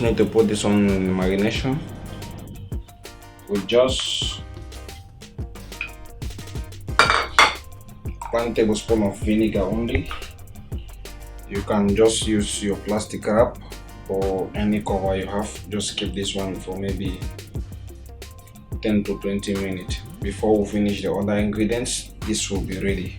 need to put this one in marination with just 1 tablespoon of vinegar only. You can just use your plastic wrap or any cover you have. Just keep this one for maybe 10 to 20 minutes. Before we finish the other ingredients, this will be ready.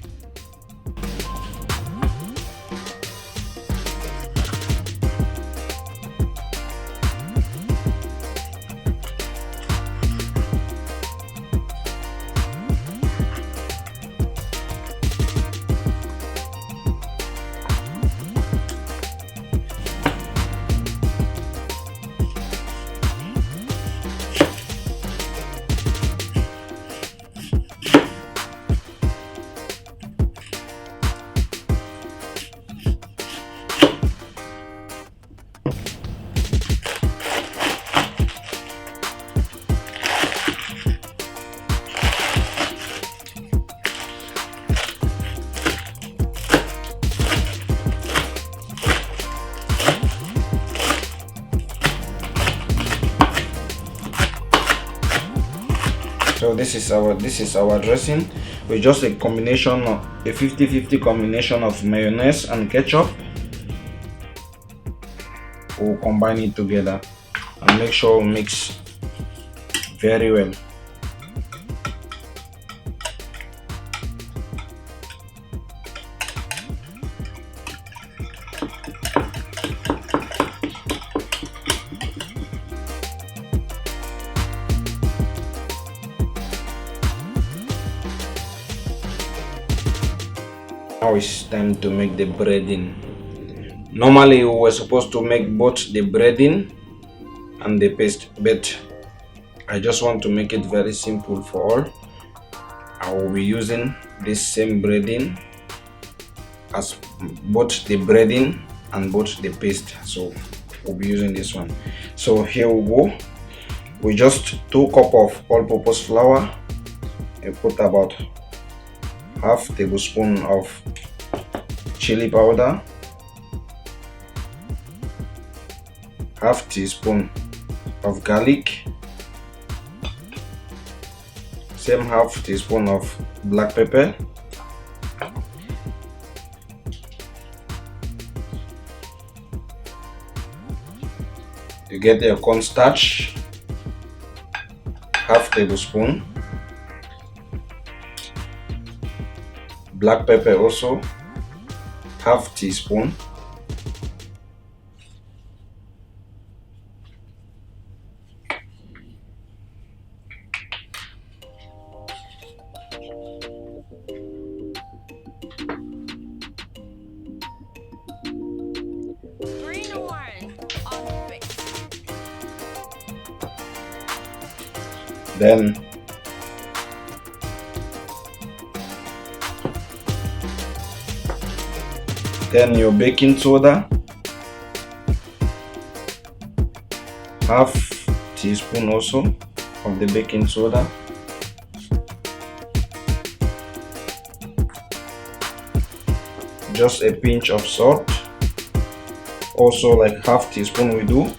So this is our dressing with just a combination of a 50-50 combination of mayonnaise and ketchup. We'll combine it together and make sure we mix very well. Now it's time to make the breading. Normally we were supposed to make both the breading and the paste, but I just want to make it very simple for all. I will be using this same breading as both the breading and both the paste, so we'll be using this one. So here we go. We just 2 cups of all-purpose flour. I put about half tablespoon of chili powder, half teaspoon of garlic, same half teaspoon of black pepper, you get your cornstarch, half tablespoon, black pepper also half teaspoon, then your baking soda, half teaspoon also of the baking soda, just a pinch of salt, also like half teaspoon we do,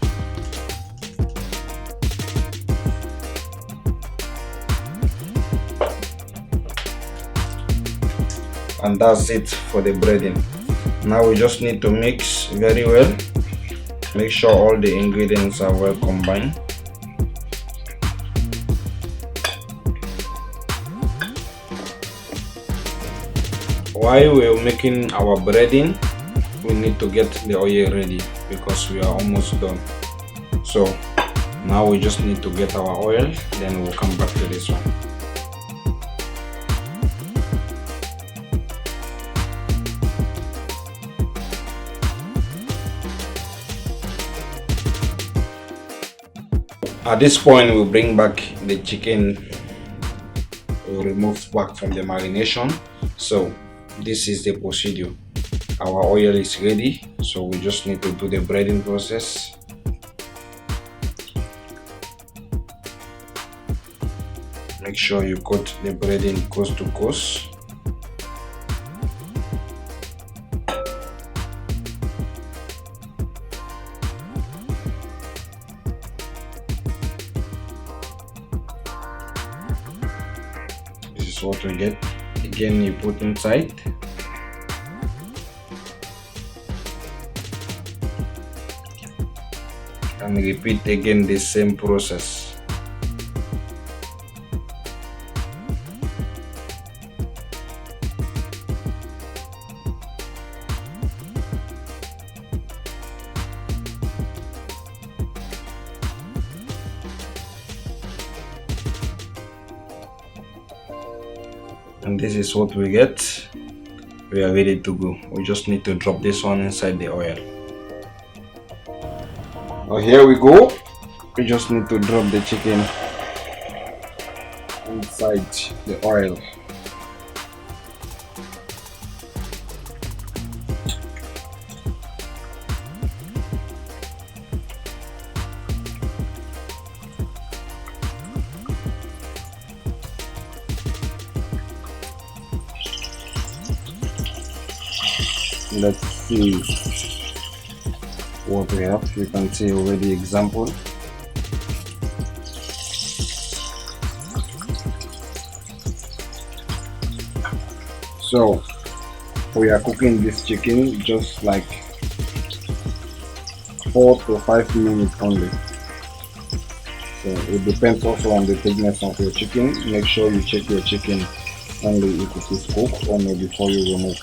and that's it for the breading. Now we just need to mix very well, make sure all the ingredients are well combined. While we're making our breading, we need to get the oil ready because we are almost done. So now we just need to get our oil, then we'll come back to this one. At this point, we'll bring back the chicken. We'll remove back from the marination. So this is the procedure. Our oil is ready, so we just need to do the breading process. Make sure you cut the breading coast to coast. is what we get. Again, you put inside. And repeat again the same process. And this is what we get. We are ready to go. We just need to drop this one inside the oil. Oh, here we go. We just need to drop the chicken inside the oil. Let's see what we have. You can see already example. So we are cooking this chicken just like 4 to 5 minutes only. So it depends also on the thickness of your chicken. Make sure you check your chicken only if it is cooked or maybe before you remove.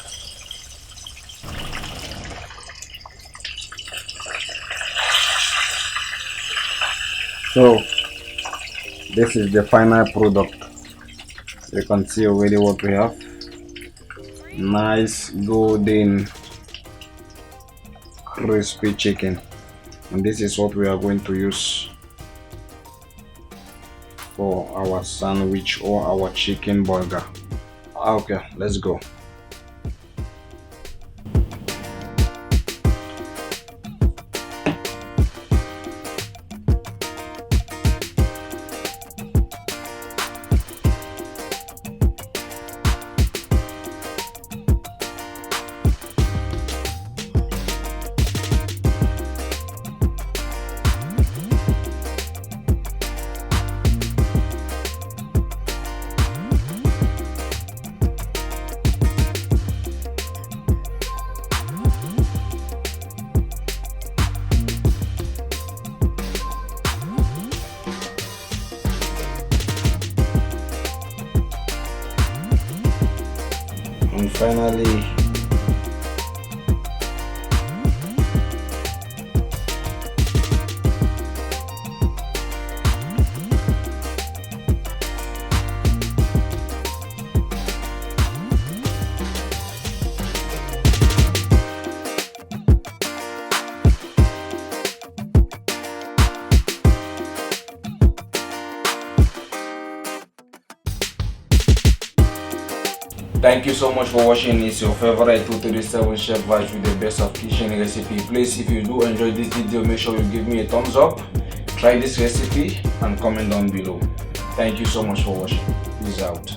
So this is the final product. You can see already what we have. Nice golden crispy chicken, and this is what we are going to use for our sandwich or our chicken burger. Okay, let's go. And finally, thank you so much for watching. It's your favorite 237 Chef Vibes with the best of kitchen recipe. Please, if you do enjoy this video, make sure you give me a thumbs up, try this recipe and comment down below. Thank you so much for watching. Peace out.